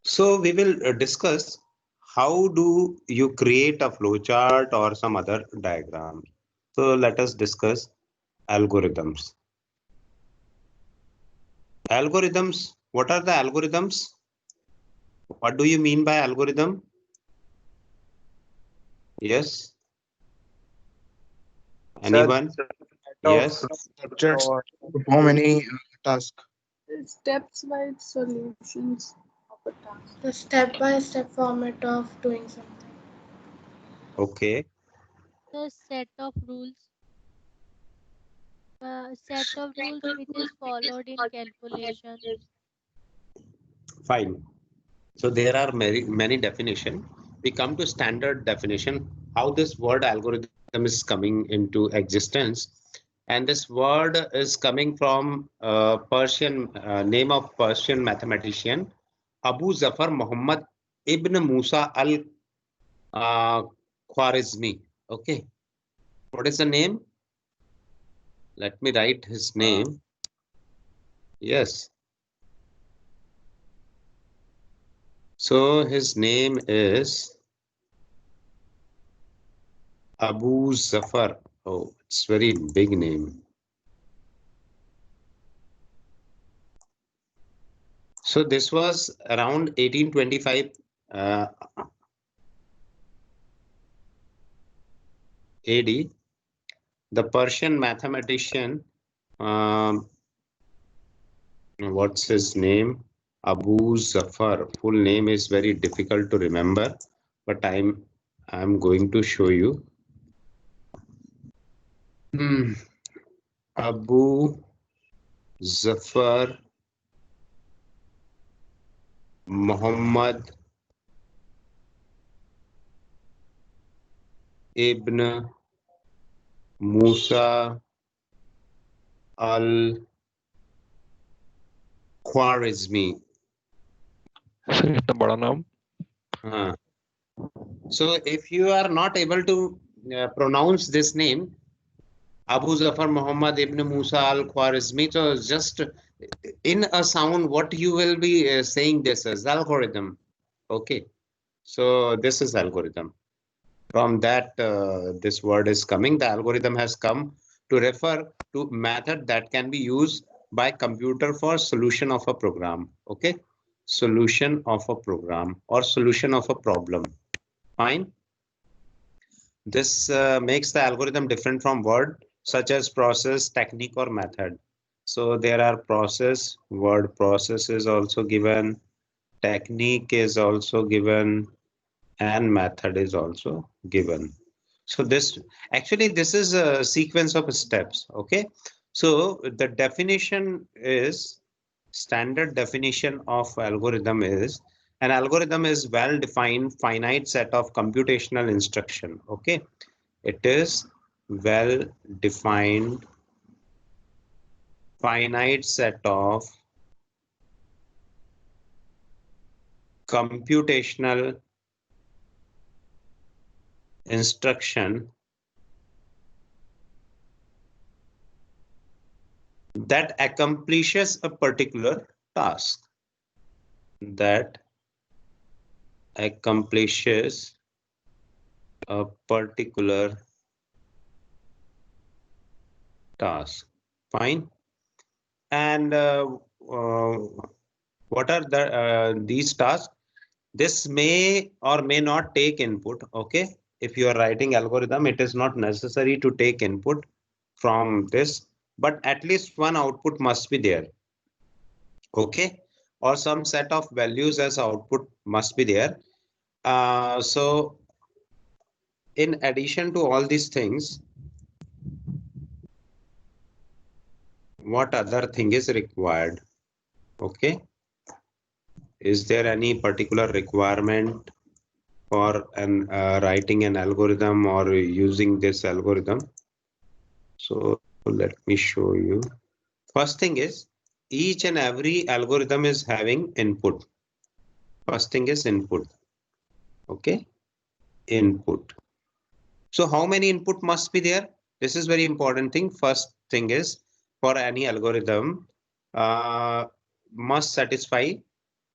So we will discuss how do you create a flowchart or some other diagram. So let us discuss algorithms. Algorithms, what are the algorithms? What do you mean by algorithm? Yes. Anyone? Yes. Structures perform any task. Steps-wise solutions of a task. The step-by-step format of doing something. Okay. The set of rules which is followed in calculation. Fine. So there are many definition. We come to standard definition, how this word algorithm is coming into existence. And this word is coming from Persian name of Persian mathematician Abu Zafar Muhammad ibn Musa al Khwarizmi. Okay. What is the name? Let me write his name. Yes. So his name is Abu Zafar. Oh, it's very big name. So this was around 1825 AD. The Persian mathematician, what's his name? Abu Zafar. Full name is very difficult to remember, but I'm going to show you. Abu Zafar Muhammad ibn Musa al Khwarizmi. Sir इतना बड़ा नाम. So if you are not able to pronounce this name, Abu Zafar Muhammad ibn Musa al Khwarizmi, so just in a sound, what you will be saying this as algorithm. Okay, so this is algorithm. From that, this word is coming. The algorithm has come to refer to method that can be used by computer for solution of a program. Okay, solution of a program or solution of a problem. Fine. This makes the algorithm different from word such as process, technique, or method. So there are process, word process is also given, technique is also given, and method is also given. So this is a sequence of steps. Okay. So the definition is standard definition of algorithm is an algorithm is well-defined finite set of computational instruction. Okay. It is well-defined finite set of computational instruction that accomplishes a particular task. That accomplishes a particular task. Fine. And what are these tasks? This may or may not take input. Okay. If you are writing algorithm, it is not necessary to take input from this, but at least one output must be there. Okay. Or some set of values as output must be there. So in addition to all these things, what other thing is required? Okay. Is there any particular requirement for writing an algorithm or using this algorithm? So let me show you. First thing is each and every algorithm is having input. First thing is input. Okay. Input. So how many input must be there? This is very important thing. First thing is for any algorithm must satisfy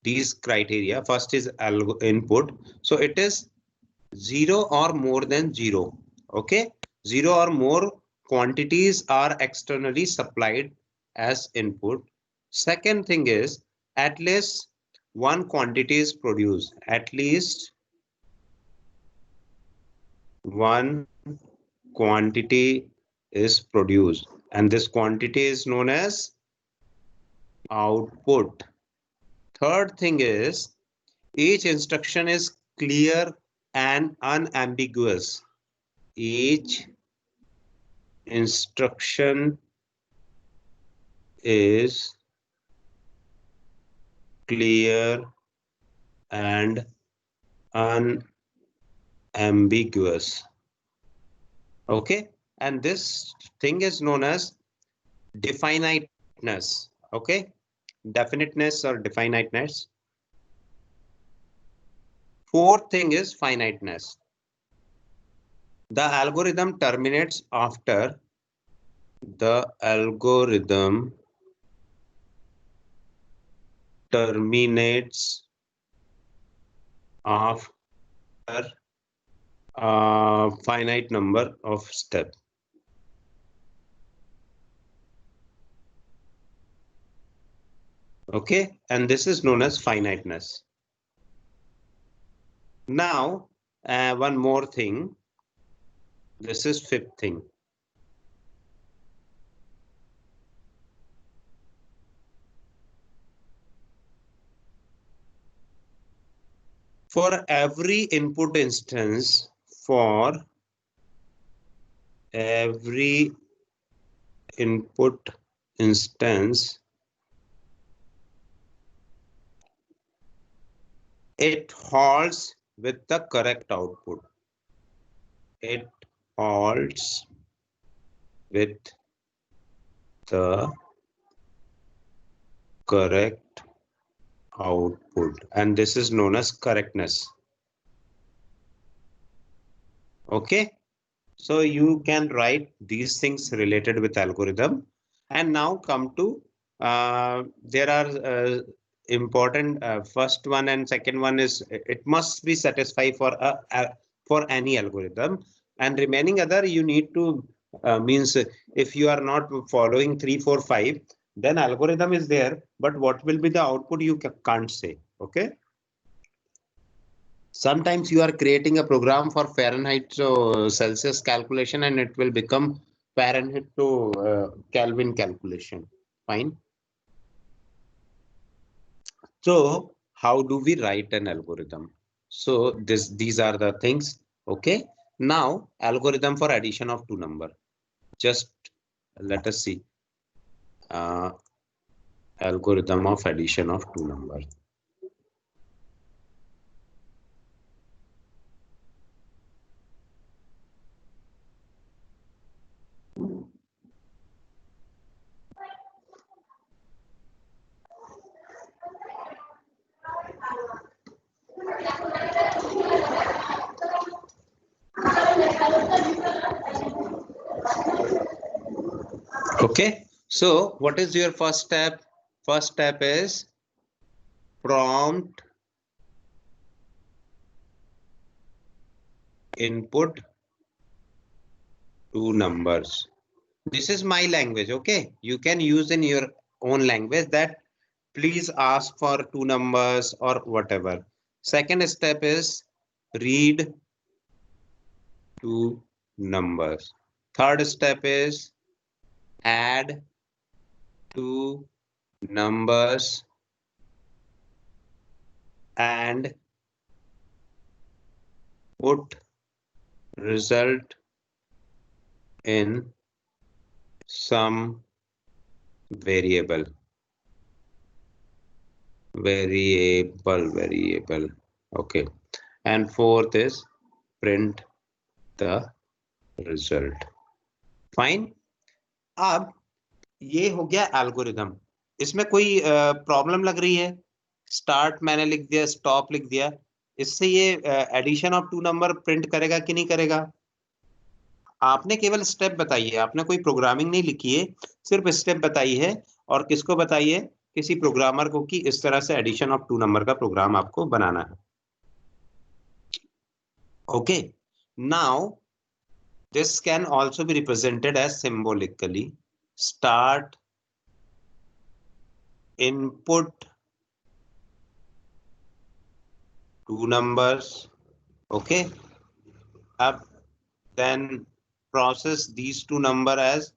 these criteria. First is input. So it is 0 or more than 0. Okay, 0 or more quantities are externally supplied as input. Second thing is at least one quantity is produced. At least one quantity is produced, and this quantity is known as output. Third thing is each instruction is clear and unambiguous. Each instruction is clear and unambiguous. Okay, and this thing is known as definiteness. Okay, definiteness or definiteness. Fourth thing is finiteness. The algorithm terminates after the algorithm terminates after a finite number of steps. Okay, and this is known as finiteness. Now, one more thing. This is fifth thing. For every input instance, it halts with the correct output. It halts with the correct output, and this is known as correctness. Okay, so you can write these things related with algorithm. And now come to there are important first one and second one is it must be satisfied for any algorithm, and remaining other you need to means if you are not following 3, 4, 5, then algorithm is there, but what will be the output you can't say. Okay, sometimes you are creating a program for Fahrenheit to Celsius calculation and it will become Fahrenheit to Kelvin calculation. Fine. So how do we write an algorithm? So these are the things. Okay. Now algorithm for addition of two numbers. Just let us see. Algorithm of addition of two numbers. Okay, so what is your first step? First step is prompt input two numbers. This is my language. Okay, you can use in your own language that please ask for two numbers or whatever. Second step is read two numbers. Third step is add two numbers and put result in some variable. Okay, and fourth is print the result. Fine. अब ये हो गया algorithm. इसमें कोई problem लग रही है? Start मैंने लिख दिया, स्टॉप लिख दिया, इससे ये addition of two number print करेगा कि नहीं करेगा? आपने केवल स्टेप बताई है, आपने कोई प्रोग्रामिंग नहीं लिखी है, सिर्फ स्टेप बताई है. और किसको बताई है? किसी प्रोग्रामर को कि इस तरह से एडिशन ऑफ 2 नंबर का प्रोग्राम आपको बनाना है. Okay, now this can also be represented as symbolically. Start, input 2 numbers. Okay, then process these 2 numbers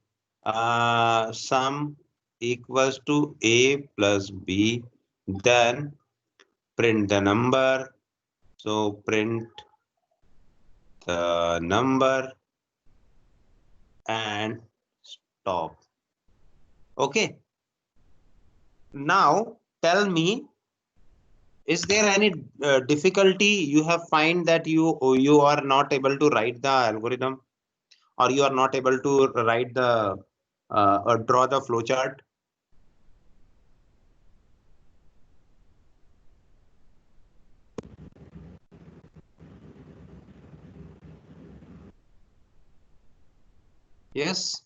as sum equals to a plus b. Then print the number. So print the number and stop. Okay. Now tell me, is there any difficulty you have find that you are not able to write the algorithm, or you are not able to write the or draw the flowchart? Yes.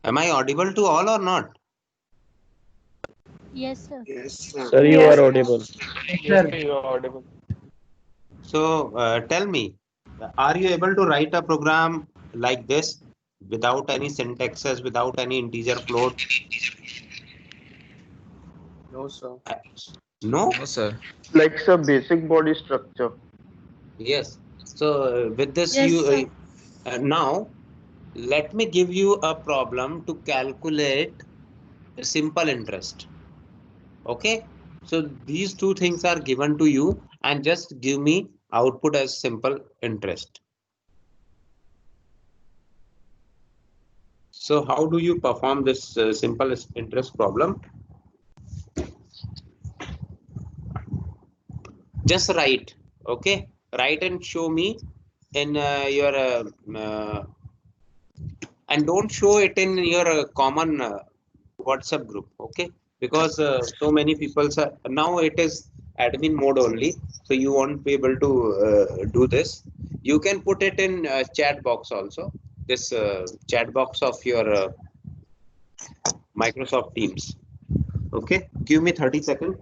Am I audible to all or not? Yes, sir. Yes, sir. Sir, you are audible. Yes, sir, you are audible. So tell me, are you able to write a program like this without any syntaxes, without any integer float? No, sir. No? No, sir. Like some basic body structure. Yes. So with this, Yes, you sir. now let me give you a problem to calculate simple interest. Okay. So these two things are given to you, and just give me output as simple interest. So how do you perform this simple interest problem? Just write. Okay, write and show me in your and don't show it in your common WhatsApp group. Okay, because so many people are now, it is admin mode only, so you won't be able to do this. You can put it in chat box also, this chat box of your Microsoft Teams. Okay, give me 30 seconds.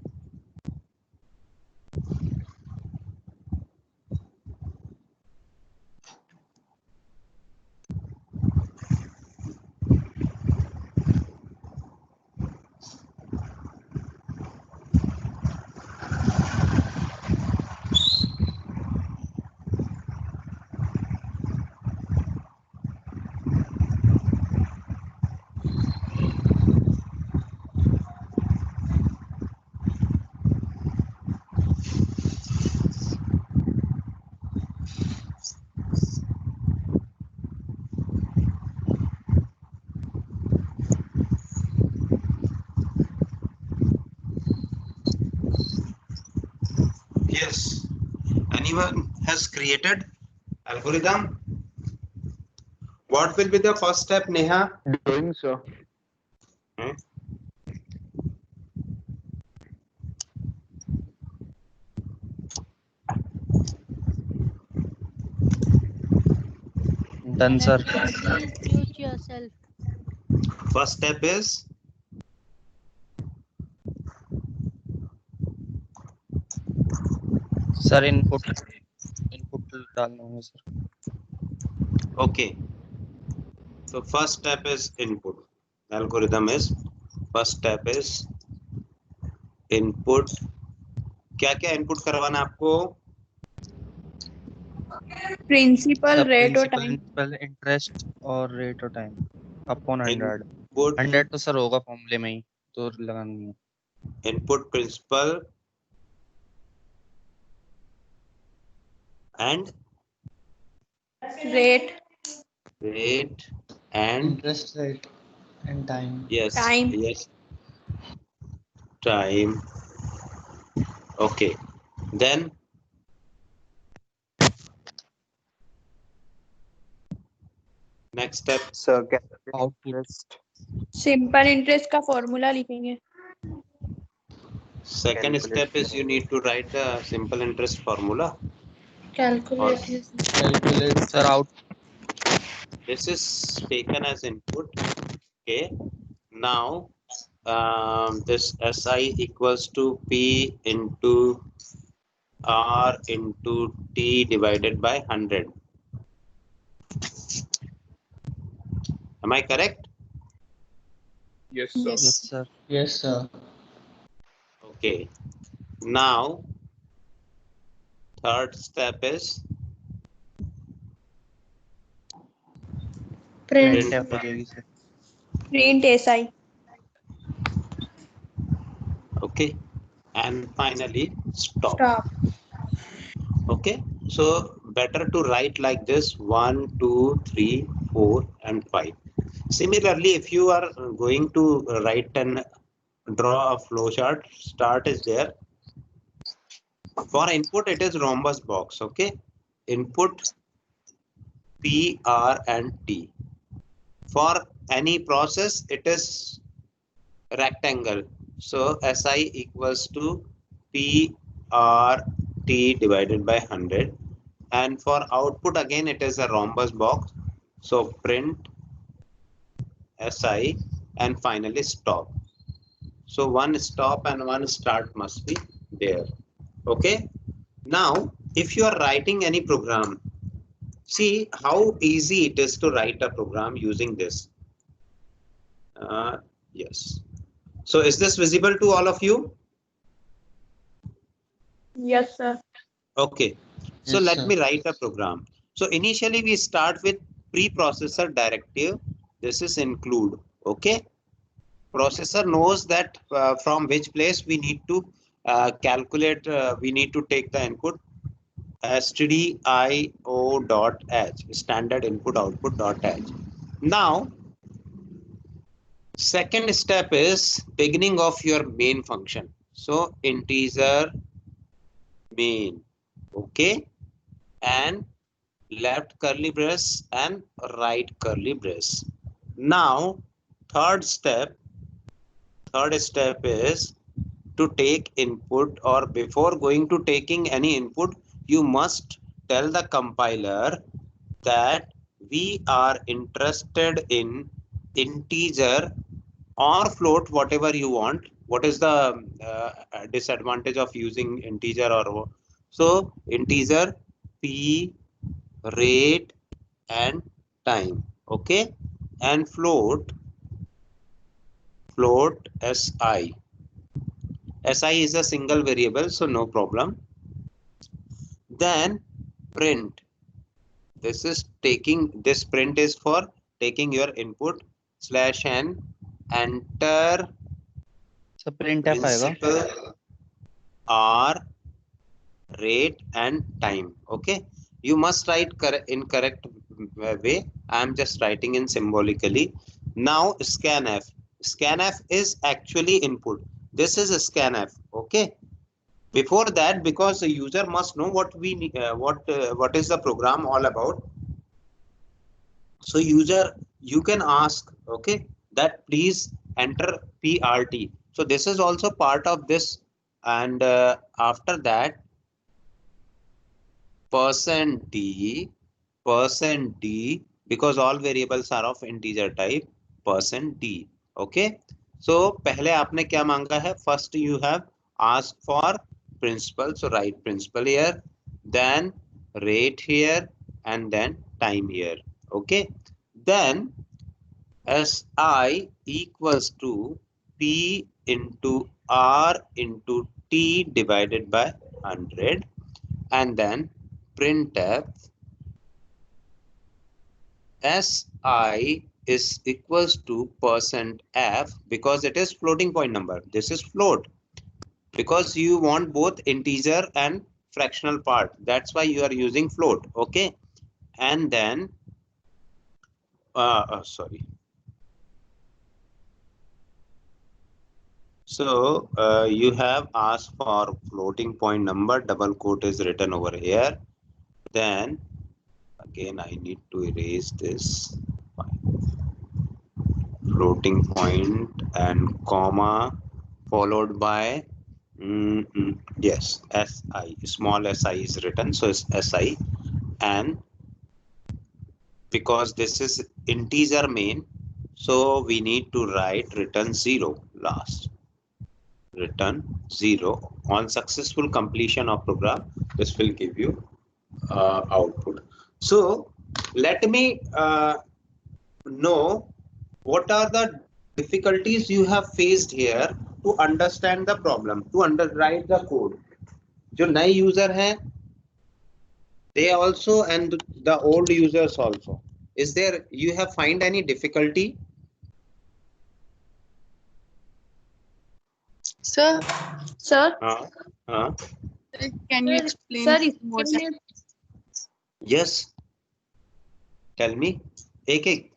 Yes. Anyone has created algorithm? What will be the first step, Neha? Doing so. Hmm? Done, sir. Please mute yourself. First step is Sir, input डालना होगा sir. okay. So first step is input. Algorithm is first step is input. क्या क्या input करवाना आपको? Principal Sir, rate or time. principal interest और rate of time upon 100. Input 100 तो sir होगा फॉर्मूले में ही, तो लगानी है. input principal and Rate. and Interest rate and time. yes, Time. yes, time. Okay, then next step. Sir, Output. Simple interest का formula लिखेंगे. Second step is you need to write the simple interest formula. Calculate his. Calculate, sir, out. This is taken as input. Okay, now this SI equals to P into R into T divided by 100. Am I correct? Yes, sir. Yes, sir. Yes, sir. Okay. Now, third step is Print. Print F हो जाएगी sir. Print SI. okay, and finally stop. Stop. Okay, so better to write like this: 1, 2, 3, 4, and 5. Similarly, if you are going to write and draw a flow chart, start is there. For input, it is rhombus box. Okay, input P, R, and T. For any process, it is rectangle. So SI equals to P, R, T divided by 100. And for output, again, it is a rhombus box. So print SI and finally stop. So one stop and one start must be there. Okay. Now, if you are writing any program, see how easy it is to write a program using this. Yes. So is this visible to all of you? Yes, sir. Okay. So Yes, let sir. me write a program. So initially we start with preprocessor directive. This is include. Okay. Processor knows that from which place we need to calculate, we need to take the input stdio.h, standard input output dot h. Now, second step is beginning of your main function. So integer main, okay, and left curly brace and right curly brace. Now, third step is to take input, or before going to taking any input, you must tell the compiler that we are interested in integer or float, whatever you want. What is the disadvantage of using integer or so? Integer, P, rate, and time. Okay, and float SI. SI is a single variable, so no problem. Then print. This is taking, this print is for taking your input /n, enter So print F आएगा. principal, R, rate, and time. Okay, you must write in correct way. I am just writing in symbolically. Now scanf. Scanf is actually input. This is a scanf. Okay. Before that, because the user must know what we need, what is the program all about. So user, you can ask, okay, that please enter PRT. So this is also part of this, and after that, %d, because all variables are of integer type, %d. Okay. So पहले आपने क्या मांगा है? First you have asked for principal, so write principal here, then rate here, and then time here. Okay. Then SI equals to P into R into T divided by 100, and then printf SI is equals to %f, because it is floating point number. This is float because you want both integer and fractional part. That's why you are using float. Okay. And then sorry. So you have asked for floating point number, double quote is written over here. Then again I need to erase this. Floating point and comma followed by yes, SI, small SI is written, so it's SI, and because this is integer main, so we need to write return 0. last. Return 0 on successful completion of program. This will give you output. So let me know what are the difficulties you have faced here to understand the problem, to underwrite the code. जो नए user हैं, they also, and the old users also. Is there, you have find any difficulty? Sir, Sir, can you explain sir, what? Yes. Tell me. एक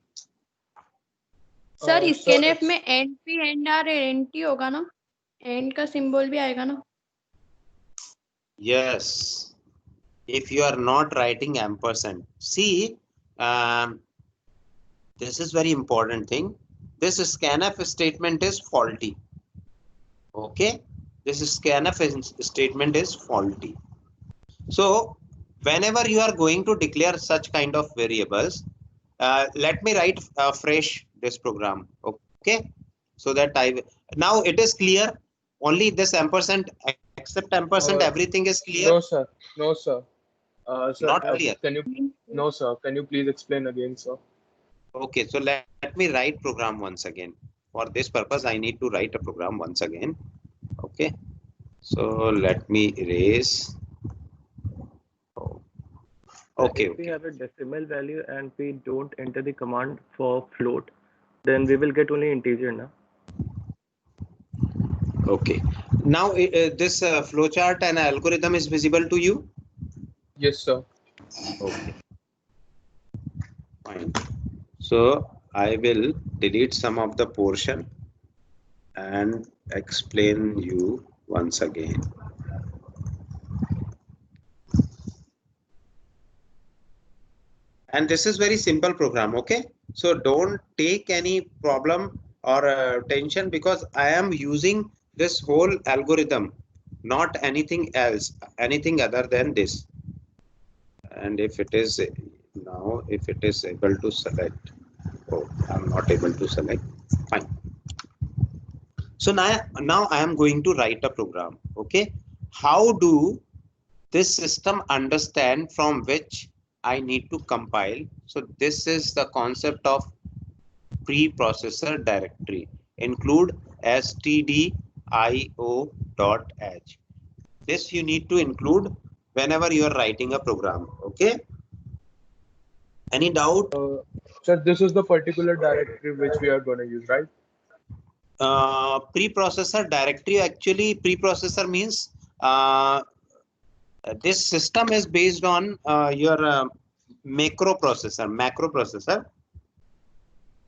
sir scanf में and P and R entry होगा ना, and का symbol भी आएगा ना? Yes. If you are not writing ampersand, see, this is very important thing. This scanf statement is faulty. Okay, this scanf statement is faulty. So whenever you are going to declare such kind of variables, let me write fresh this program. Okay, so that now it is clear. Only this ampersand, except ampersand, everything is clear. No, sir. No, sir. Sir, Not clear. Can you? No, sir. Can you please explain again, sir? Okay, so let me write program once again. For this purpose, I need to write a program once again. Okay, so let me erase. Okay. If we have a decimal value and we don't enter the command for float, then we will get only integer now. Okay. Now this flowchart and algorithm is visible to you? Yes, sir. Okay. Fine. So I will delete some of the portion and explain you once again. And this is very simple program. Okay. So don't take any problem or tension, because I am using this whole algorithm, not anything else, anything other than this. And if it is now, if it is able to select, oh, I'm not able to select. Fine. So now I am going to write a program. Okay. How do this system understand from which I need to compile? So this is the concept of preprocessor directory. Include stdio.h. This you need to include whenever you are writing a program. Okay. Any doubt? Sir, this is the particular directory which we are going to use, right? Preprocessor directory, actually preprocessor means this system is based on your macroprocessor,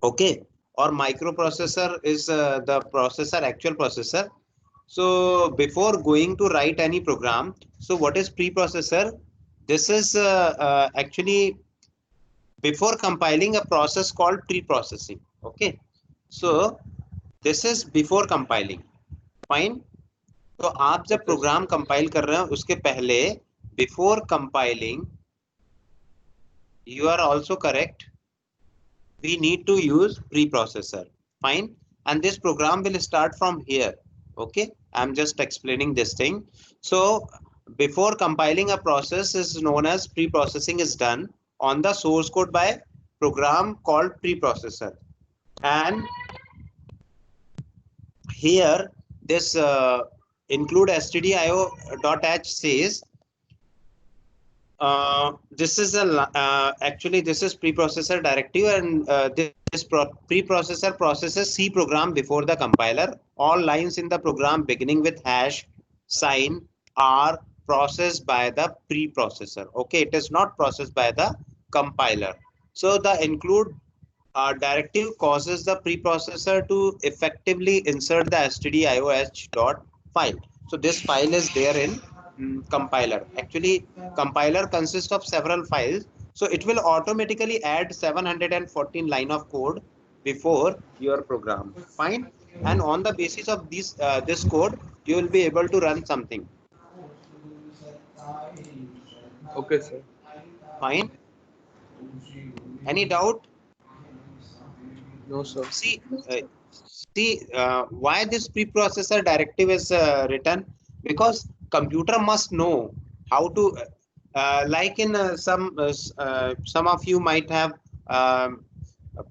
okay, or microprocessor is the processor, actual processor. So before going to write any program, so what is preprocessor? This is actually before compiling a process called preprocessing. Okay, so this is before compiling. Fine. तो आप जब program compile कर रहे हैं उसके पहले, before compiling, you are also correct, we need to use preprocessor. Fine. And this program will start from here. Okay, I'm just explaining this thing. So before compiling a process is known as preprocessing is done on the source code by program called preprocessor. And here this include stdio.h says this is a actually this is preprocessor directive, and this preprocessor processes C program before the compiler. All lines in the program beginning with hash sign are processed by the preprocessor. Okay, it is not processed by the compiler. So the include directive causes the preprocessor to effectively insert the stdio.h.file. So this file is there in compiler. Actually, compiler consists of several files. So it will automatically add 714 line of code before your program. Fine. And on the basis of this code, you will be able to run something. Okay, sir. Fine. Any doubt? No, sir. See, why this preprocessor directive is written? Because computer must know how to, like in some of you might have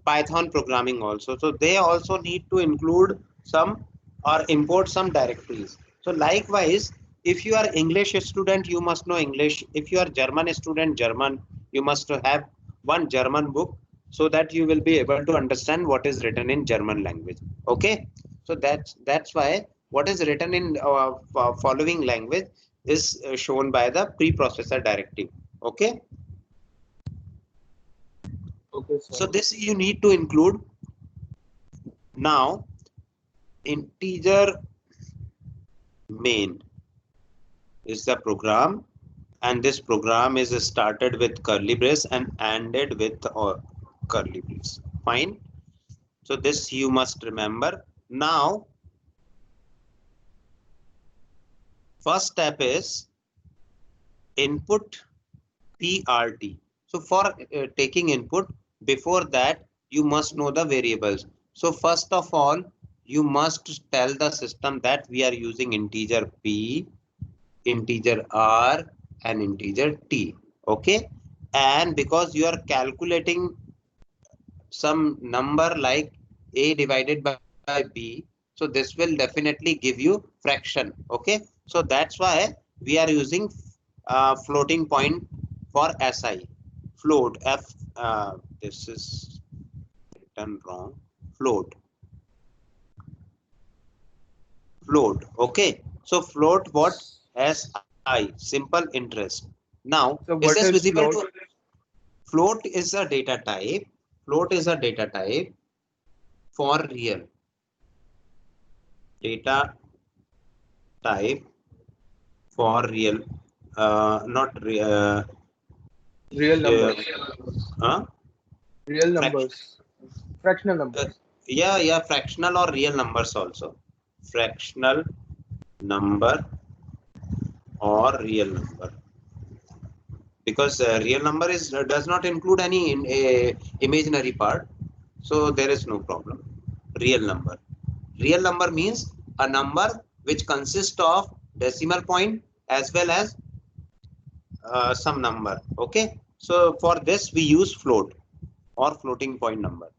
Python programming also. So they also need to include some or import some directories. So likewise, if you are English student, you must know English. If you are German student, German, you must have one German book so that you will be able to understand what is written in German language. Okay, so that's why what is written in following language is shown by the preprocessor directive. Okay. Okay, sir. So this you need to include. Now integer main is the program, and this program is started with curly brace and ended with curly brace. Fine. So this you must remember. Now first step is input PRT. So for taking input, before that you must know the variables. So first of all, you must tell the system that we are using integer P, integer R, and integer T. Okay, and because you are calculating some number like A divided by B, so this will definitely give you fraction. Okay, so that's why we are using floating point for SI. Float F, this is written wrong. Float. Okay, so float what? SI, simple interest. Now So is what this is visible float? to? Float is a data type. Float is a data type for real. Data type for real, not real. Real numbers. Huh? Real numbers. Fractional numbers. Yeah, fractional or real numbers also. Fractional number or real number. Because real number is does not include any imaginary part, so there is no problem. Real number. Real number means a number which consists of decimal point as well as some number. Okay, so for this we use float or floating point number.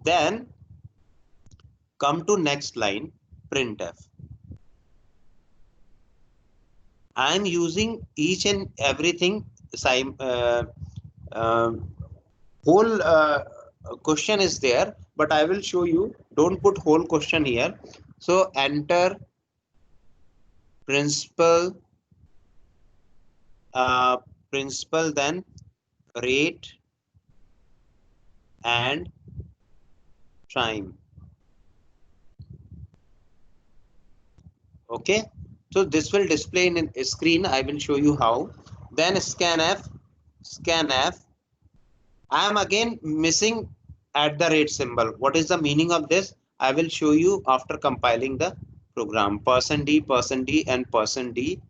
Then come to next line, printf. I am using each and everything. Whole question is there, but I will show you. Don't put whole question here. So enter principal, then rate and time. Okay, so this will display in a screen. I will show you how. Then scanf. I am again missing at the rate symbol. What is the meaning of this? I will show you after compiling the program. %d, and %d.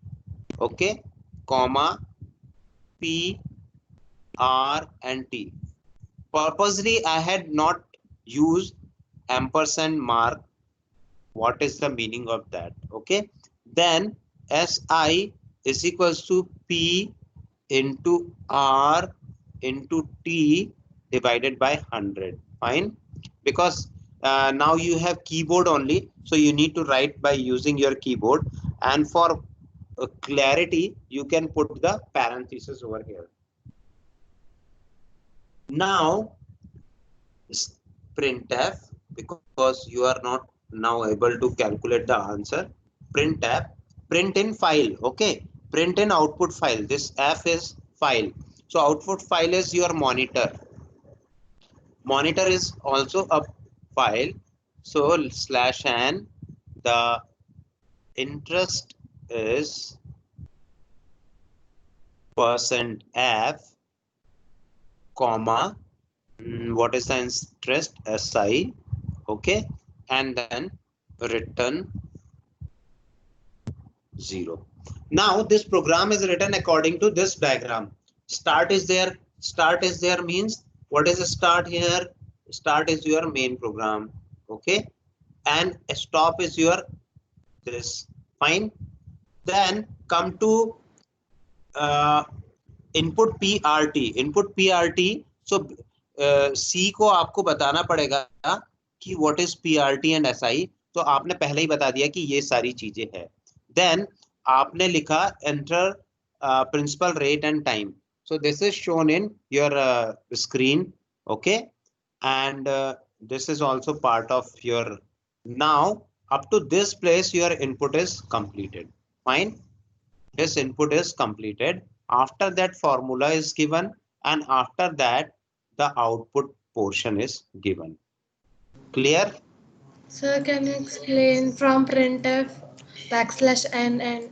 Okay, comma P, R, and T. Purposely, I had not used ampersand mark. What is the meaning of that? Okay, then SI is equals to P into R into T divided by 100. Fine, because now you have keyboard only, so you need to write by using your keyboard, and for clarity you can put the parenthesis over here. Now printf, because you are not now able to calculate the answer. Printf, print in file. Okay, print in output file. This f is file, so output file is your monitor. Monitor is also a file, so /n, the interest is %f, comma, what is the interest? SI. Okay, and then return 0. Now this program is written according to this diagram. Start is there. Start is there means what is a start here? Start is your main program. Okay, and stop is your this. Fine. Then come to input PRT. Input PRT. So C को आपको बताना पड़ेगा कि what is PRT and SI. तो आपने पहले ही बता दिया कि ये सारी चीजें हैं. Then आपने लिखा enter principal rate and time. So this is shown in your screen. Okay. And this is also part of your. Now up to this place your input is completed. Fine. This input is completed. After that formula is given, and after that the output portion is given. Clear? Sir, can you explain from printf \n and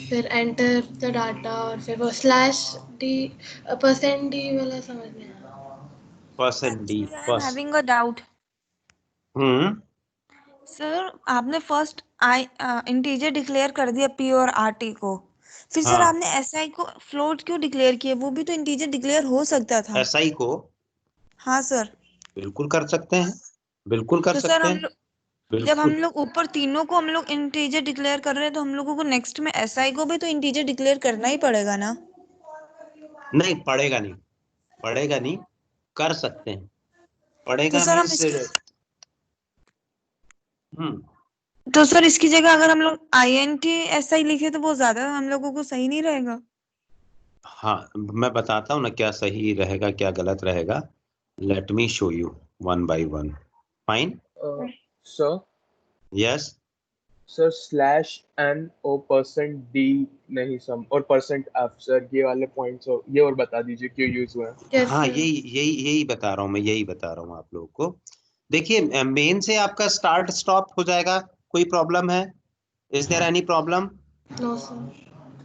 फिर enter the data और फिर वो /d %d वाला समझ में आया. %d. I'm having a doubt. Sir आपने first integer declare कर दिया पी और आरटी को, फिर सर हाँ. आपने एसआई को फ्लोट क्यों डिक्लेयर किया? वो भी तो इंटीजर डिक्लेयर हो सकता था. SI को हाँ सर. बिल्कुल कर सकते हैं, बिल्कुल कर तो सर सकते हम हैं. लोग जब हम बिल्कुल लोग ऊपर तीनों को हम लोग इंटीजर डिक्लेयर कर रहे हैं तो हम लोगों को नेक्स्ट में एसआई को भी तो इंटीजर डिक्लेयर करना ही पड़ेगा ना? नहीं पड़ेगा, नहीं पड़ेगा, नहीं कर सकते हैं. पड़ेगा तो सर हम मीन्स तो सर इसकी जगह अगर हम लोग INT एसआई लिखे तो वो ज्यादा हम लोगों को सही नहीं रहेगा? हाँ मैं बताता हूँ ना क्या सही रहेगा क्या गलत रहेगा. Let me show you one by one. Fine. Sir, yes. sir /n और %d नहीं सम और %f सर ये वाले पॉइंट्स ये और बता दीजिए क्यों यूज हुए हैं. हाँ यही बता रहा हूँ मैं, यही बता रहा हूँ आप लोगों को. देखिए मेन से आपका स्टार्ट स्टॉप हो जाएगा. कोई प्रॉब्लम है? Is there any problem? No, sir.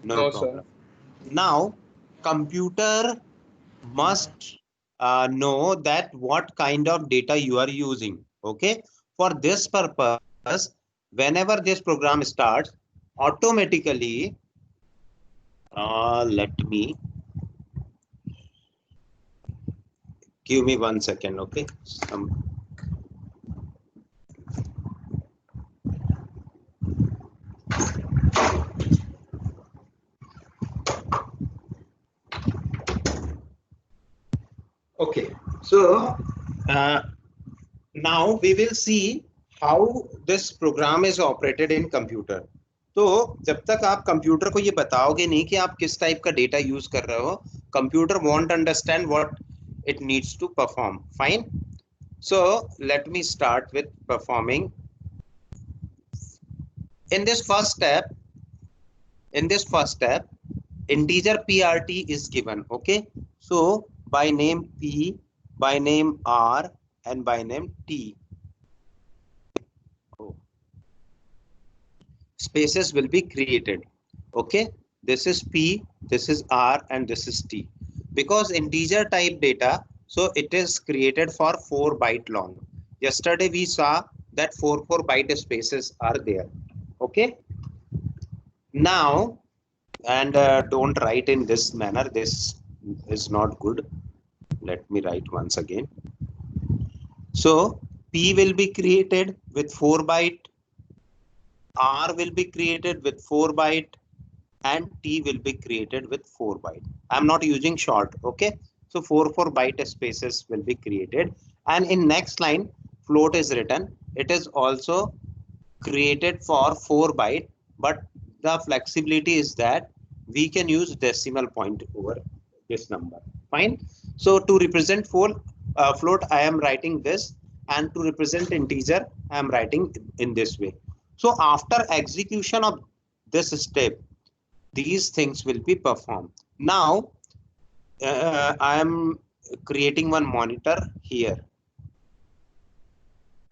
No problem. Now computer must know that what kind of data you are using. Okay. For this purpose, whenever this program starts, automatically let me give me 1 second. Okay. Okay, so now we will see how this program is operated in computer. तो जब तक आप computer को ये बताओगे नहीं कि आप किस टाइप का डेटा यूज कर रहे हो, computer won't understand what it needs to perform. Fine. So let me start with performing. In this first step, integer PRT is given. Okay, so by name P, by name R, and by name T. Spaces will be created. Okay, this is P, this is R, and this is T. Because integer type data, so it is created for 4 byte long. Yesterday we saw that 4 byte spaces are there. Okay. Now, and don't write in this manner. This is not good. Let me write once again. So P will be created with 4 byte, R will be created with 4 byte, and T will be created with 4 byte. I'm not using short. Okay. So 4 byte spaces will be created, and in next line float is written. It is also created for 4 byte, but the flexibility is that we can use decimal point over this number. Fine. So to represent float, I am writing this, and to represent integer, I am writing in this way. So after execution of this step, these things will be performed. Now I am creating one monitor here.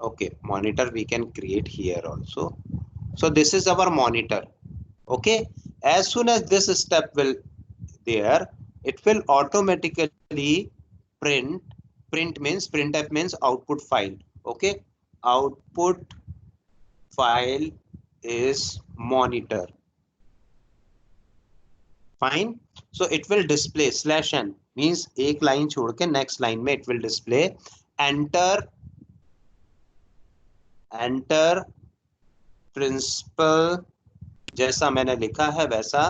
Okay, monitor we can create here also. So this is our monitor. Okay, as soon as this step will there, it will automatically print means printf means output file. Okay, output file is monitor. Fine. So it will display /n means एक line छोड़ के next line में it will display enter enter principal जैसा मैंने लिखा है वैसा,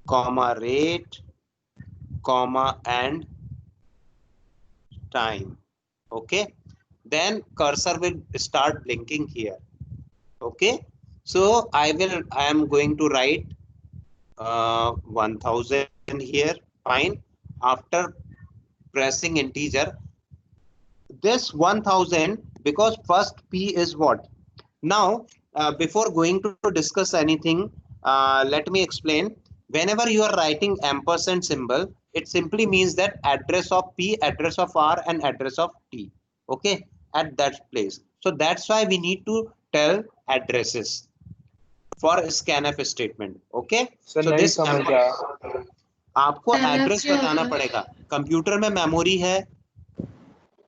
comma rate, comma and time. Okay, then cursor will start blinking here. Okay, so I am going to write 1000 here. Fine. After pressing integer, this 1000, because first P is what? Now, before going to discuss anything, let me explain. Whenever you are writing ampersand symbol, it simply means that address of P, address of R, and address of T. Okay, at that place. So that's why we need to tell addresses for scanf statement. Okay. Sir So नहीं this समझ आया. आपको Scanf address क्या बताना होता है? पड़ेगा. Computer में मेमोरी है,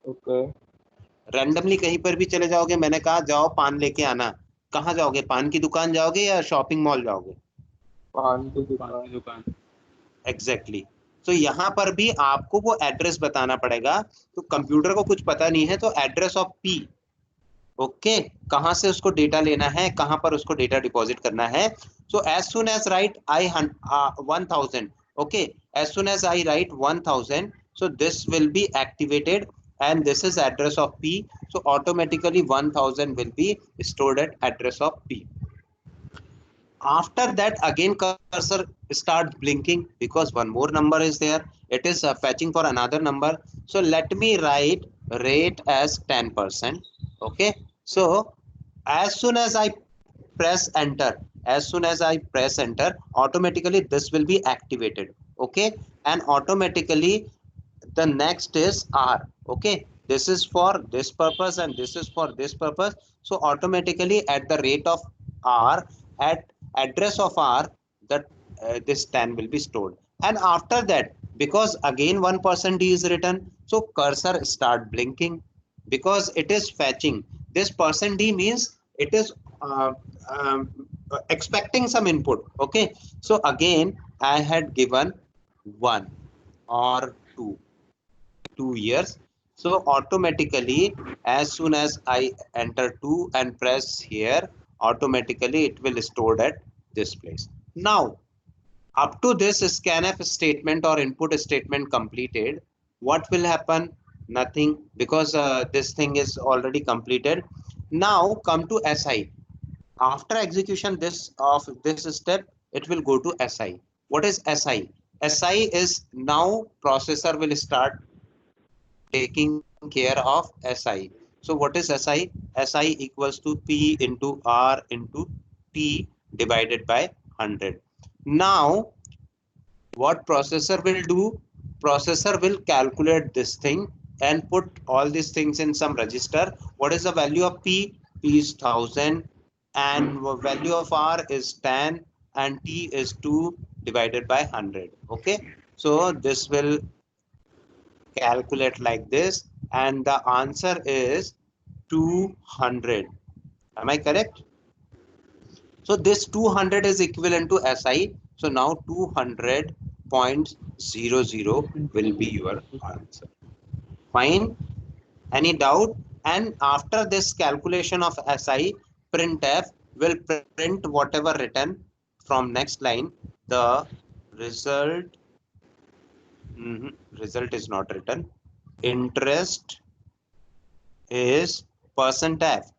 ओके. रैंडमली कहीं पर भी चले जाओगे. मैंने कहा जाओ पान लेके आना, कहाँ जाओगे? पान की दुकान जाओगे या शॉपिंग मॉल जाओगे? पान की दुकान. एग्जैक्टली. तो यहाँ पर भी आपको वो एड्रेस बताना पड़ेगा. तो कंप्यूटर को कुछ पता नहीं है, तो एड्रेस ऑफ पी. ओके, कहाँ से उसको डेटा लेना है, कहाँ पर उसको डेटा डिपॉजिट करना है. So as soon as write I 1000. Okay, as soon as I write 1000, so this will be activated and this is address of P, so automatically 1000 will be stored at address of P. After that again cursor starts blinking because one more number is there. It is fetching for another number. So let me write rate as 10%. Okay, so as soon as I press enter, automatically this will be activated. Okay, and automatically the next is R. Okay, this is for this purpose and this is for this purpose. So automatically at the rate of R, at address of R, that this 10 will be stored. And after that, because again 1% D is written, so cursor start blinking because it is fetching. This %D means it is expecting some input. Okay, so again I had given 1 or 2 years. So automatically as soon as I enter 2 and press here, automatically it will store at this place. Now up to this scanf statement or input statement completed, what will happen? Nothing, because this thing is already completed. Now come to SI. After execution of this step, it will go to SI. What is SI? SI is now processor will start taking care of SI. So what is SI? SI equals to P into R into T divided by 100. Now what processor will do? Processor will calculate this thing and put all these things in some register. What is the value of P? P is 1000 and value of R is 10 and T is 2 divided by 100. Okay, so this will calculate like this and the answer is 200. Am I correct? So this 200 is equivalent to SI. So now 200.00 will be your answer. Fine. Any doubt? And after this calculation of SI, printf will print whatever written from next line. The result, result is not written. Interest is %f.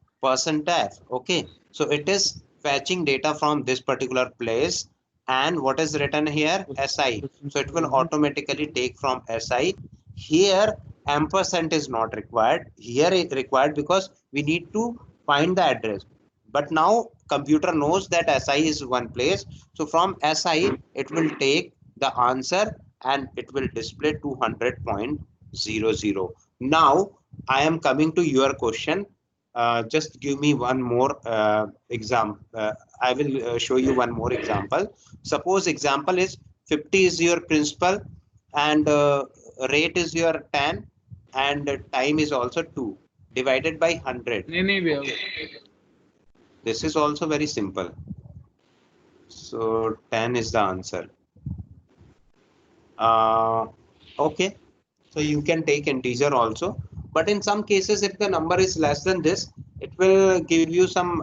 Okay, so it is fetching data from this particular place. And what is written here? SI. So it will automatically take from SI. Here ampersand is not required. Here it required because we need to find the address. But now computer knows that SI is one place. So from SI it will take the answer and it will display 200.00. Now I am coming to your question. Just give me one more example. I will show you one more example. Suppose example is 50 is your principal and rate is your 10 and time is also 2 divided by 100. This is also very simple. So 10 is the answer. Okay, so you can take integer also. But in some cases, if the number is less than this, it will give you some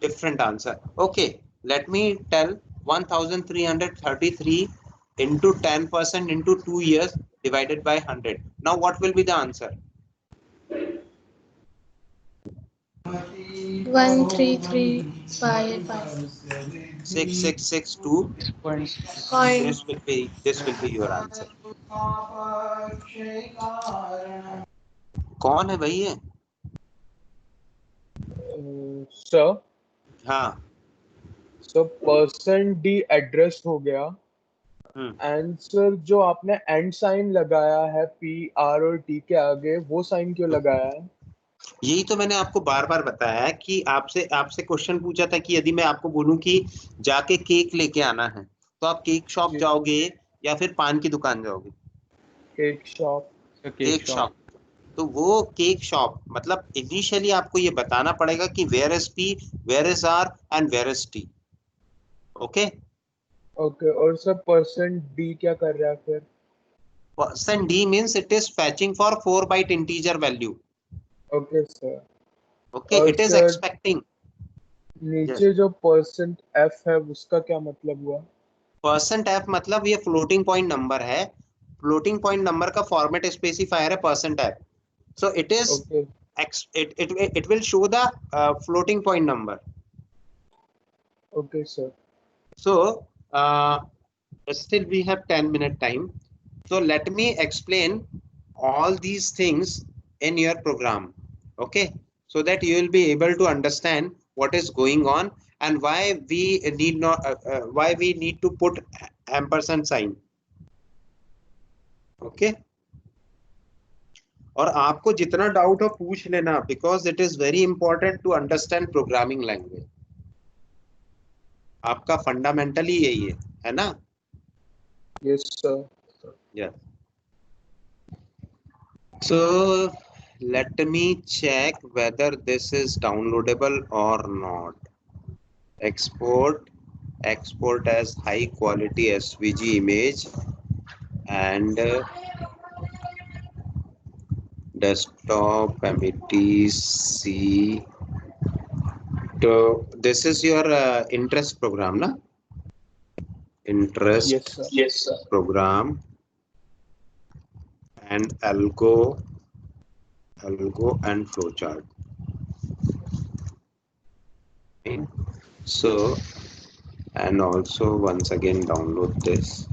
different answer. Okay, let me tell 1333 into 10% into 2 years divided by 100. Now what will be the answer? 1335. 6662. Point. This will be your answer. कौन है भाई ये? Sir हाँ सो percent D address हो गया। Answer जो आपने and sign लगाया है पी आर और टी के आगे, वो साइन क्यों लगाया है? यही तो मैंने आपको बार बार बताया है कि आपसे क्वेश्चन पूछा था कि यदि मैं आपको बोलूं कि जाके केक लेके आना है तो आप केक शॉप जाओगे या फिर पान की दुकान जाओगे? Cake shop. Cake shop. तो वो केक शॉप मतलब इनिशियली आपको ये बताना पड़ेगा कि where is P, where is R and where is T. Okay okay, और सर परसेंट डी क्या कर रहा है फिर? Percent D means it is fetching for 4 byte integer value. Okay sir. Okay, it is expecting. नीचे जो percent F है उसका क्या मतलब हुआ? परसेंट एफ मतलब ये फ्लोटिंग पॉइंट नंबर है। फ्लोटिंग पॉइंट नंबर का फॉर्मेट स्पेसिफायर है percent F. So it is it will show the floating point number. Okay, sir. So still we have 10-minute time. So let me explain all these things in your program. Okay, so that you will be able to understand what is going on and why we need not why we need to put ampersand sign. Okay. और आपको जितना doubt हो पूछ लेना, because it is very important to understand programming language. आपका fundamentally यही है ना? Yes sir. Yes. So let me check whether this is downloadable और not. Export as high quality SVG image and desktop METC. So this is your interest program, na? Interest yes, sir. Program and algo and flowchart. Okay. So and also once again download this.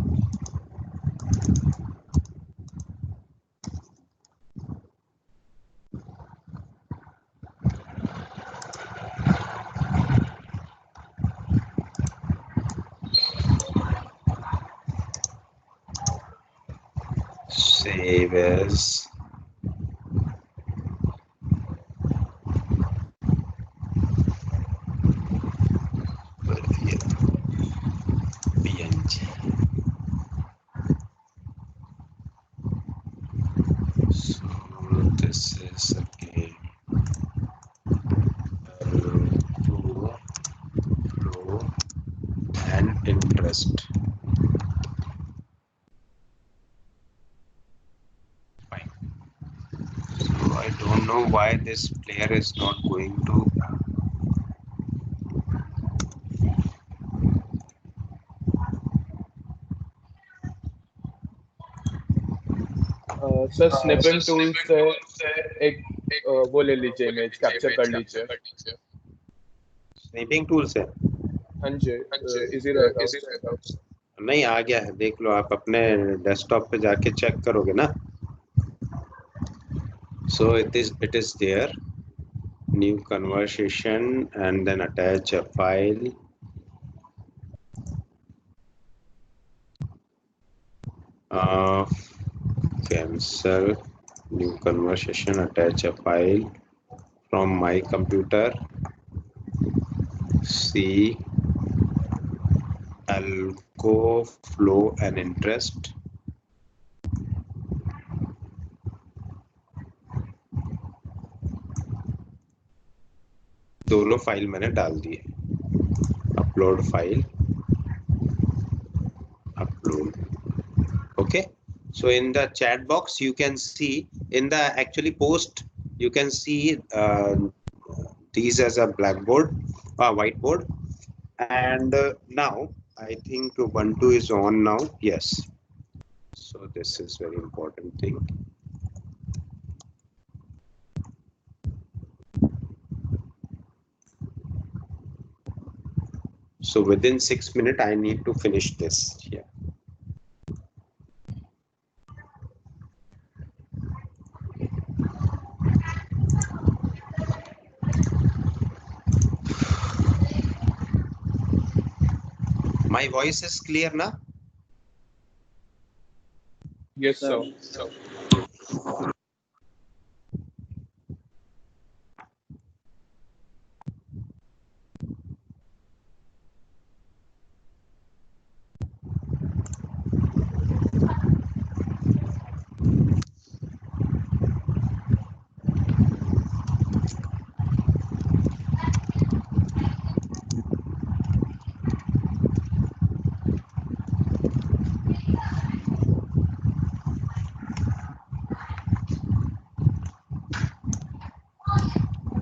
Save as PNG. So this is again flow and interest. I don't know why this player is not going to. Sir snipping tool से एक वो ले लीजिए, image capture कर लीजिए। Snipping tool से? हाँ जी, easy रहेगा। नहीं आ गया है, देख लो आप अपने डेस्कटॉप पे जाके चेक करोगे ना। So it is there. New conversation and then attach a file. Cancel new conversation, attach a file from my computer. See algo flow and interest. दोनों फाइल मैंने डाल दिए। Upload file, upload. Okay, so in the chat box you can see in the actually post you can see these as a blackboard, whiteboard. And now I think Ubuntu is on now. Yes. So this is very important thing. So within 6 minutes, I need to finish this here. My voice is clear now? Yes, sir.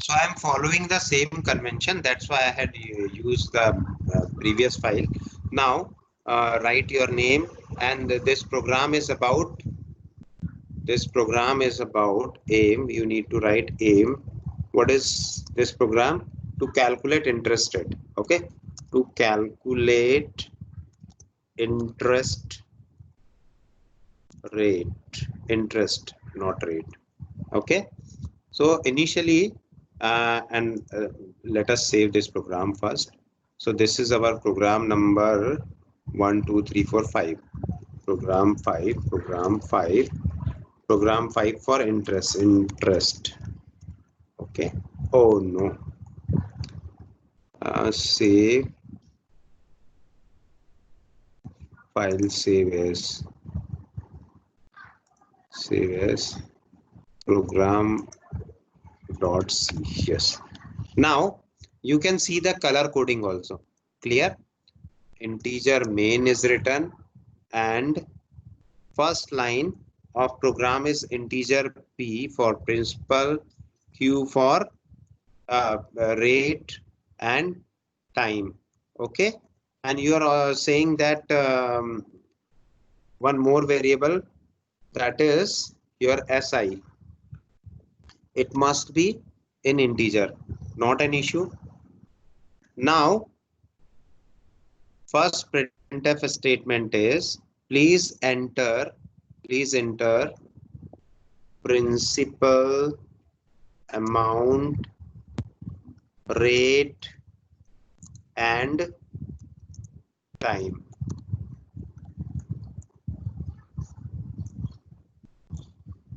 So I'm following the same convention. That's why I had used the previous file. Now write your name, and this program is about AIM. You need to write AIM. What is this program? To calculate interest rate. Okay, to calculate interest rate, interest, not rate. Okay, so initially let us save this program first. So this is our program number 1 2 3 4 5, program 5 for interest. Okay, oh no, save file, save as program.c. yes. Now you can see the color coding also. Clear? Integer main is written, and first line of program is integer p for principal, q for rate and time. Okay, and you are saying that one more variable, that is your SI. It must be in integer, not an issue. Now first printf statement is please enter principal, amount, rate and time.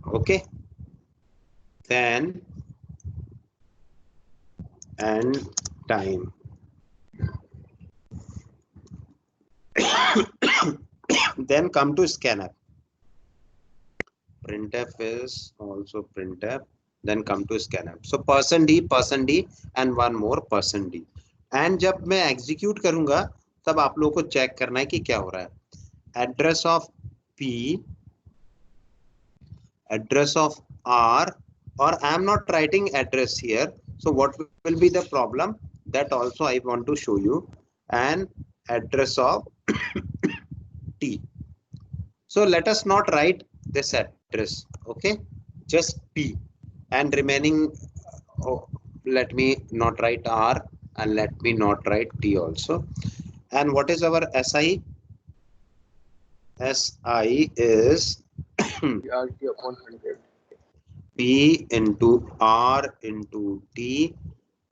Okay, then and time. Then come to scanner. Printf is also printf, then come to scanner. So %d and one more %d. And जब मैं execute करूंगा तब आप लोगों को check करना है कि क्या हो रहा है. Address of P, address of R, or I am not writing address here. So what will be the problem? That also I want to show you. And address of T. So let us not write this address. Okay, just P, and remaining, let me not write R, and let me not write T also. And what is our SI? SI is RT upon 100. P into R into T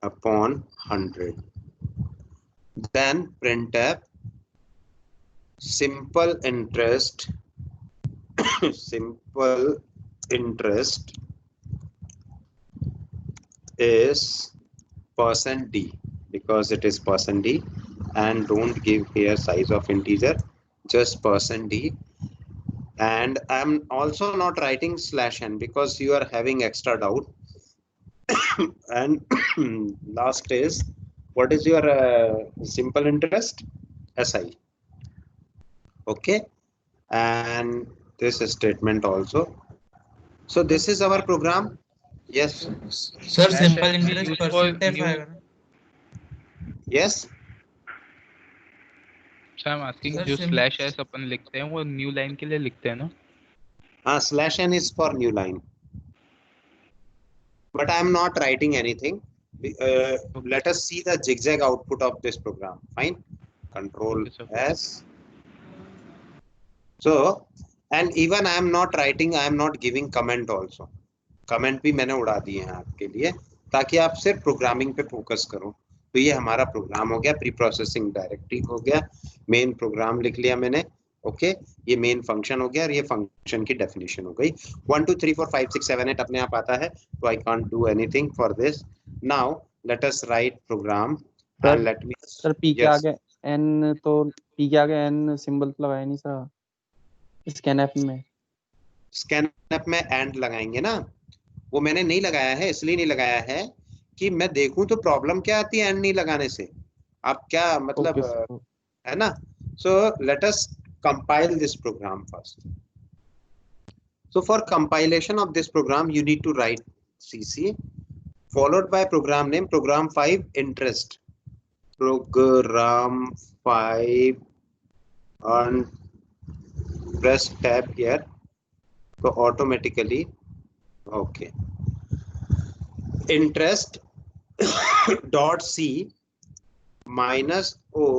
upon 100. Then printf simple interest simple interest is %d, because it is %d, and don't give here size of integer, just %d. And I'm also not writing /n because you are having extra doubt. And last is, what is your simple interest? SI. Okay, and this statement also. So this is our program. Yes. Sir simple interest percentage आएगा ना? Yes. Sir I am asking Sir, जो sim- slash S अपन लिखते हैं वो new line के लिए लिखते हैं ना? हाँ, /n is for new line. But I am not writing anything. Let us see the zigzag output of this program. Fine. Control Okay, sir. S. So, and even I am not writing, I am not giving comment also. Comment भी मैंने उड़ा दिए हैं आपके लिए ताकि आप सिर्फ प्रोग्रामिंग पे फोकस करो। तो ये हमारा प्रोग्राम हो गया, प्री प्रोसेसिंग डायरेक्टिव हो गया, मेन प्रोग्राम लिख लिया मैंने। ओके, ये मेन फंक्शन हो गया और ये फंक्शन की डेफिनेशन हो गई। 1 2 3 4 5 6 7 8 अपने आप आता है, तो I can't do anything for this. Now let us write program and let me sir P के आगे एन, तो पी के आगे एन सिंबल तो लगाया नहीं सर स्कैनएफ में। स्कैनएफ में एंड लगाएंगे ना, वो मैंने नहीं लगाया है, इसलिए नहीं लगाया है कि मैं देखूं तो प्रॉब्लम क्या आती है एंड नहीं लगाने से। आप क्या मतलब है ना। So let us compile this program first. So for compilation of this program you need to write cc followed by program name, program 5 interest, program 5 and press tab here, so automatically okay, interest dot c minus o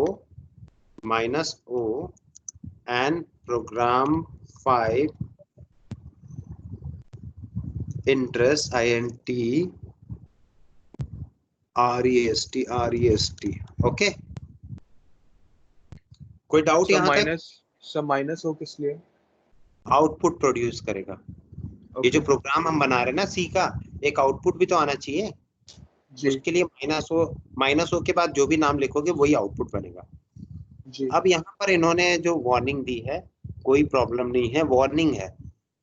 and program 5 interest int rest okay. कोई doubt यहाँ तक? Minus हो किस लिए? Output produce करेगा। ये जो programme हम बना रहे हैं ना सी का, एक आउटपुट भी तो आना चाहिए। उसके लिए माइनस ओ के बाद जो भी नाम लिखोगे वही आउटपुट बनेगा। अब यहाँ पर इन्होंने जो वार्निंग दी है कोई प्रॉब्लम नहीं है, वार्निंग है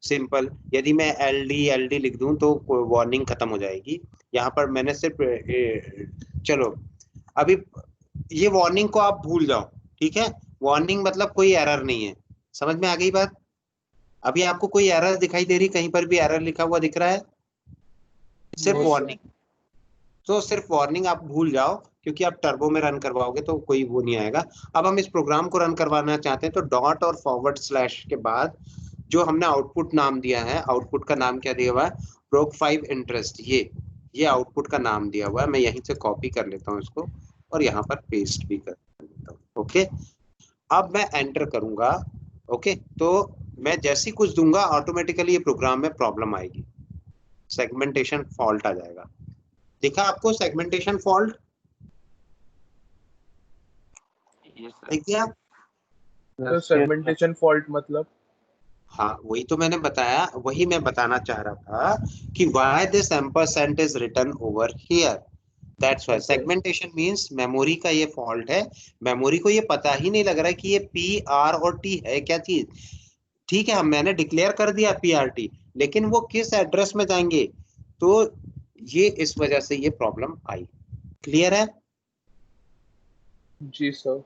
सिंपल। यदि मैं एल डी लिख दूं तो वार्निंग खत्म हो जाएगी। यहाँ पर मैंने सिर्फ चलो अभी ये वार्निंग को आप भूल जाओ, ठीक है। वार्निंग मतलब कोई एरर नहीं है, समझ में आ गई बात। अभी आपको कोई एरर दिखाई दे रही, कहीं पर भी एरर लिखा हुआ दिख रहा है? सिर्फ वार्निंग। तो सिर्फ वार्निंग आप भूल जाओ, क्योंकि आप टर्बो में रन करवाओगे तो कोई वो नहीं आएगा। अब हम इस प्रोग्राम को रन करवाना चाहते हैं तो डॉट और फॉरवर्ड स्लैश के बाद जो हमने आउटपुट नाम दिया है, आउटपुट का नाम क्या दिया हुआ है? प्रोग 5 इंटरेस्ट। ये आउटपुट का नाम दिया हुआ है। मैं यहीं से कॉपी कर लेता हूँ इसको और यहाँ पर पेस्ट भी कर लेता हूँ। ओके, अब मैं एंटर करूंगा। ओके, तो मैं जैसे ही कुछ दूंगा ऑटोमेटिकली ये प्रोग्राम में प्रॉब्लम आएगी, सेगमेंटेशन फॉल्ट आ जाएगा। देखा आपको सेगमेंटेशन फॉल्ट? देख दिया? तो सेगमेंटेशन फॉल्ट मतलब? हाँ, वही तो मैंने बताया, वही मैं बताना चाह रहा था कि why this ampersand is written over here. That's why segmentation means memory का ये फॉल्ट है। मेमोरी को ये पता ही नहीं लग रहा है कि ये पी आर और टी है क्या चीज। ठीक है, मैंने डिक्लेयर कर दिया पी आर टी, लेकिन वो किस एड्रेस में जाएंगे, तो ये इस वजह से ये प्रॉब्लम आई। क्लियर है? जी सर।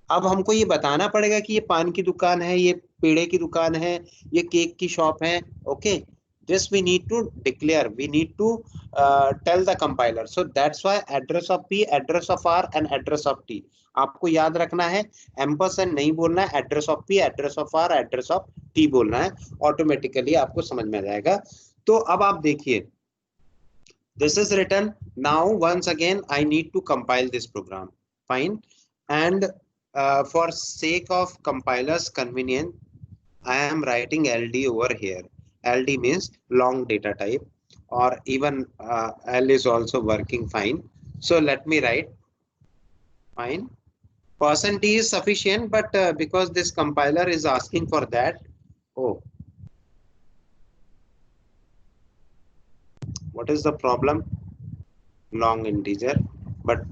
अब हमको ये बताना पड़ेगा कि ये पान की दुकान है, ये पेड़े की दुकान है, ये केक की शॉप है। Okay, this we need to declare, we need to tell the compiler. So that's why address of p, address of r and address of t आपको याद रखना है। एम्परसेंड नहीं बोलना है, address of p, address of r, address of t बोलना है। Automatically आपको समझ में आ जाएगा। तो अब आप देखिए, this is written now. Once again I need to compile this program. Fine. And for sake of compilers convenience, I am writing ld over here. LD means long data type, or even L is also working fine. So let me write fine. %t is sufficient, but because this compiler is asking for that, oh, what is the problem? Long integer, but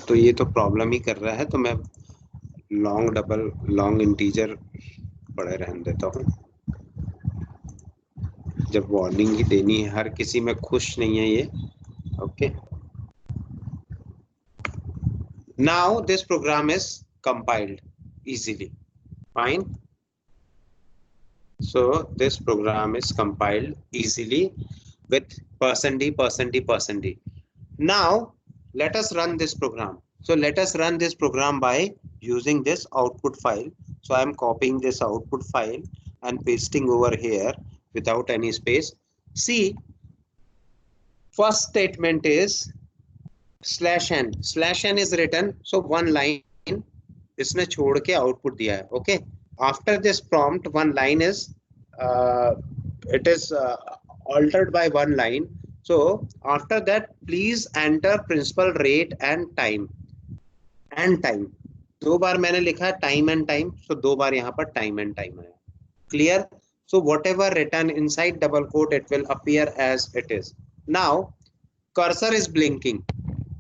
तो ये तो problem ही कर रहा है, तो मैं long integer पढ़े रहने देता हूँ। जब वार्निंग ही देनी है, हर किसी में खुश नहीं है ये। Okay, now this program is compiled easily. Fine. So this program is compiled easily with %d. Now let us run this program. So let us run this program by using this output file. So I am copying this output file and pasting over here without any space. See, first statement is /n. /n is written, so one line इसने छोड़ के output दिया है. Okay. After this prompt, one line is it is altered by one line. So after that, please enter principal rate and time. दो बार मैंने लिखा time and time, so दो बार यहाँ पर time and time आया. Clear? So whatever written inside double quote, it will appear as it is. Now cursor is blinking.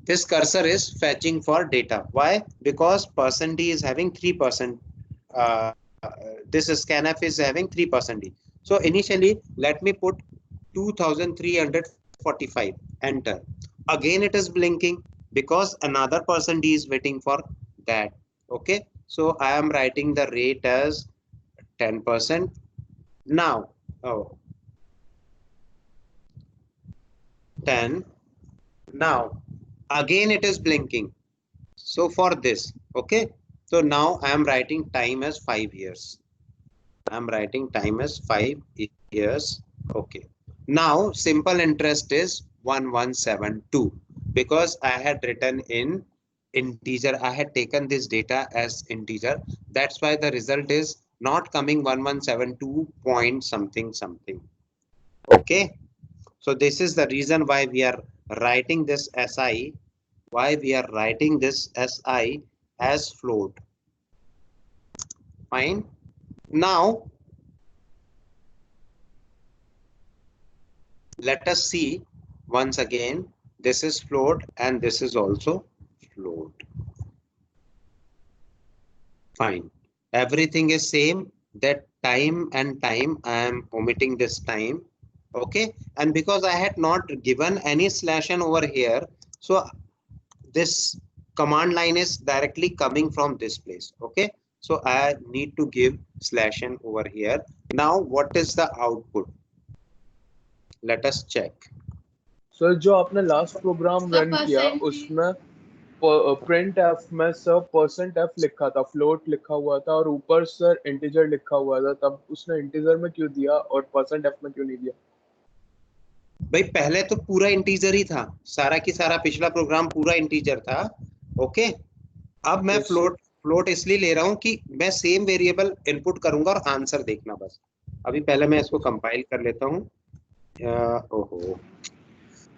This cursor is fetching for data. Why? Because %d is having 3%. This scanf is having 3%. So initially, let me put 2345. Enter. Again, it is blinking because another %d is waiting for that. Okay. So I am writing the rate as 10%. Now, 10. Now, again it is blinking. So for this, okay. So now I am writing time as 5 years. I am writing time as 5 years. Okay. Now simple interest is 1172 because I had written in integer. I had taken this data as integer. That's why the result is not coming 1172 point something something. Okay. So this is the reason why we are writing this SI. Why we are writing this SI as float. Fine. Now let us see once again. This is float and this is also float. Fine. Everything is same. That time and time, I am omitting this time. Okay. And because I had not given any /n over here, so this command line is directly coming from this place. Okay. So I need to give /n over here. Now what is the output? Let us check. Sir जो आपने last program run किया उसमें printf में sir %f लिखा था, float लिखा हुआ था और ऊपर सर integer लिखा हुआ था. तब उसने integer में क्यों दिया और %f में क्यों नहीं दिया? भाई पहले तो पूरा इंटीजर ही था, सारा की सारा पिछला प्रोग्राम पूरा इंटीजर था. ओके. अब मैं फ्लोट इसलिए ले रहा हूं कि मैं सेम वेरिएबल इनपुट करूंगा और आंसर देखना बस. अभी पहले मैं इसको कंपाइल कर लेता हूं. ओहो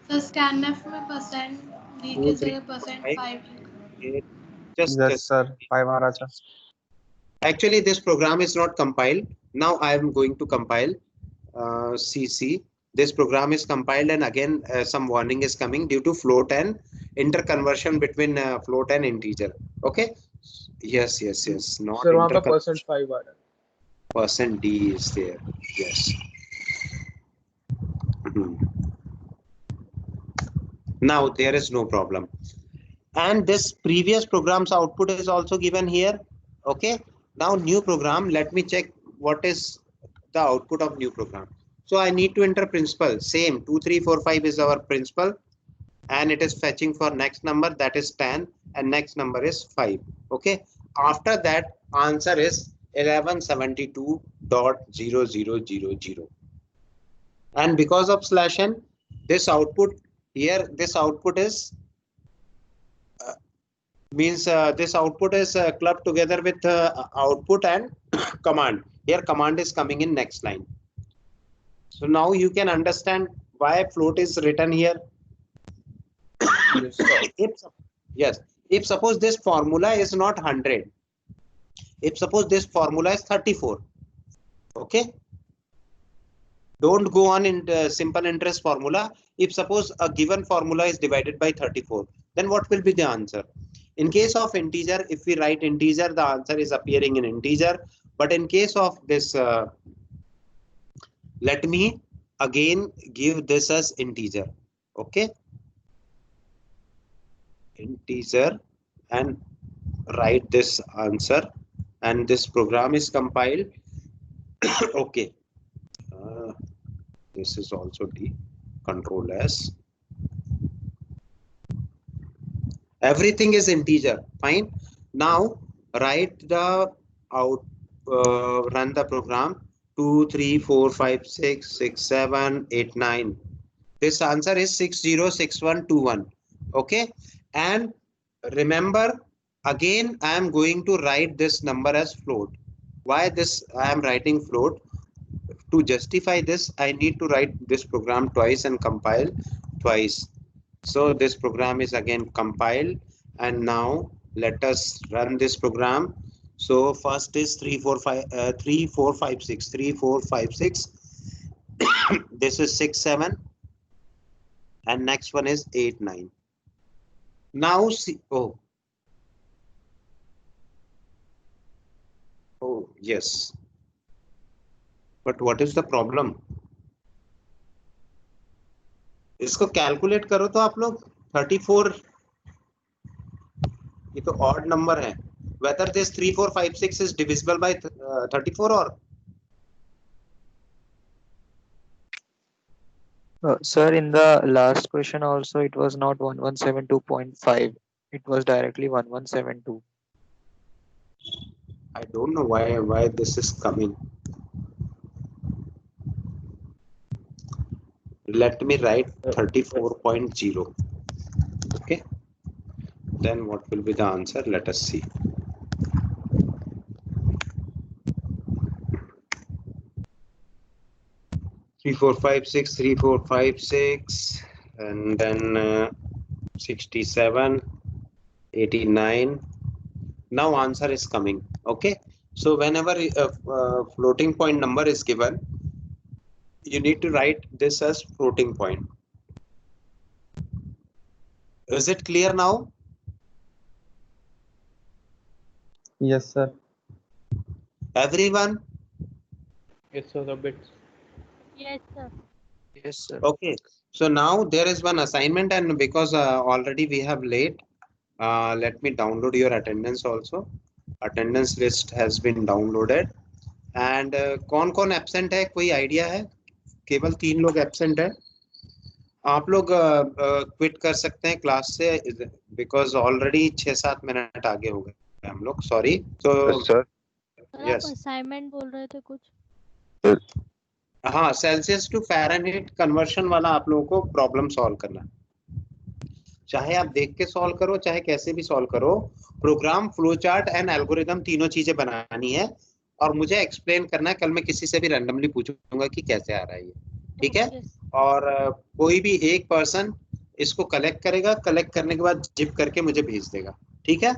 सर scanf में %d के जगह %5 Yes sir, 5 आ रहा था. Actually this program is not compiled. Now I am going to compile cc. This program is compiled and again some warning is coming due to float and interconversion between float and integer. Okay. Yes. Not sir वहाँ पे %5 आ रहा है. %d is there. Yes. Now there is no problem. And this previous program's output is also given here. Okay. Now new program, let me check what is the output of new program. So I need to enter principal. Same 2345 is our principal and it is fetching for next number, that is 10, and next number is 5. Okay. After that answer is 1172.0000. And because of /n, this output here, this output is this output is clubbed together with output and command. Here command is coming in next line. So now you can understand why float is written here. Yes. If suppose this formula is not 100, if suppose this formula is 34, okay. Don't go on in the simple interest formula. If suppose a given formula is divided by 34, then what will be the answer? In case of integer, if we write integer, the answer is appearing in integer. But in case of this, let me again give this as integer. Okay. Integer and write this answer, and this program is compiled. Okay. This is also D. Control S. Everything is integer. Fine. Now write the out. Run the program. 2, 3, 4, 5, 6, 6, 7, 8, 9. This answer is 606121. Okay. And remember, again, I am going to write this number as float. Why this I am writing float? To justify this, I need to write this program twice and compile twice. So this program is again compiled, and now let us run this program. So first is 3, 4, 5, 3, 4, 5, 6, 3, 4, 5, 6. This is 6, 7. And next one is 8, 9. Now see, oh, yes. But what is the problem? इसको calculate करो तो आप लोग 34, ये तो odd number है. Whether this 3, 4, 5, 6 is divisible by 34 or? Sir, in the last question also, it was not 1172.5. It was directly 1172. I don't know why this is coming. Let me write 34.0. Okay. Then what will be the answer? Let us see. Three, 4, 5, 6, 3, 4, 5, 6, and then 67, 89. Now answer is coming. Okay. So whenever a floating point number is given, you need to write this as floating point. Is it clear now? Yes, sir. Everyone? Yes, sir, a bit. Yes, sir. Yes, sir. Okay. So now there is one assignment, and because already we have late, let me download your attendance also. Attendance list has been downloaded. And कौन-कौन absent है? कोई idea है? केवल 3 लोग absent है. आप लोग quit कर सकते हैं क्लास से, बिकॉज ऑलरेडी 6-7 मिनट आगे हो गए हम लोग. सॉरी. तो सर आप असाइनमेंट बोल रहे थे कुछ? हाँ, सेल्सियस टू फ़ारेनहीट कन्वर्शन वाला आप लोगों को प्रॉब्लम सॉल्व करना. चाहे आप देख के सॉल्व करो, चाहे कैसे भी सॉल्व करो, program, flow chart and algorithm तीनों चीजें बनानी है और मुझे एक्सप्लेन करना है. कल मैं किसी से भी रैंडमली पूछूंगा कि कैसे आ रहा है ये. ठीक है. और कोई भी एक पर्सन इसको कलेक्ट करेगा, कलेक्ट करने के बाद जिप करके मुझे भेज देगा. ठीक है.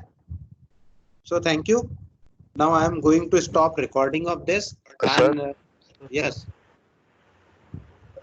So thank you. Now I am going to stop recording of this. And yes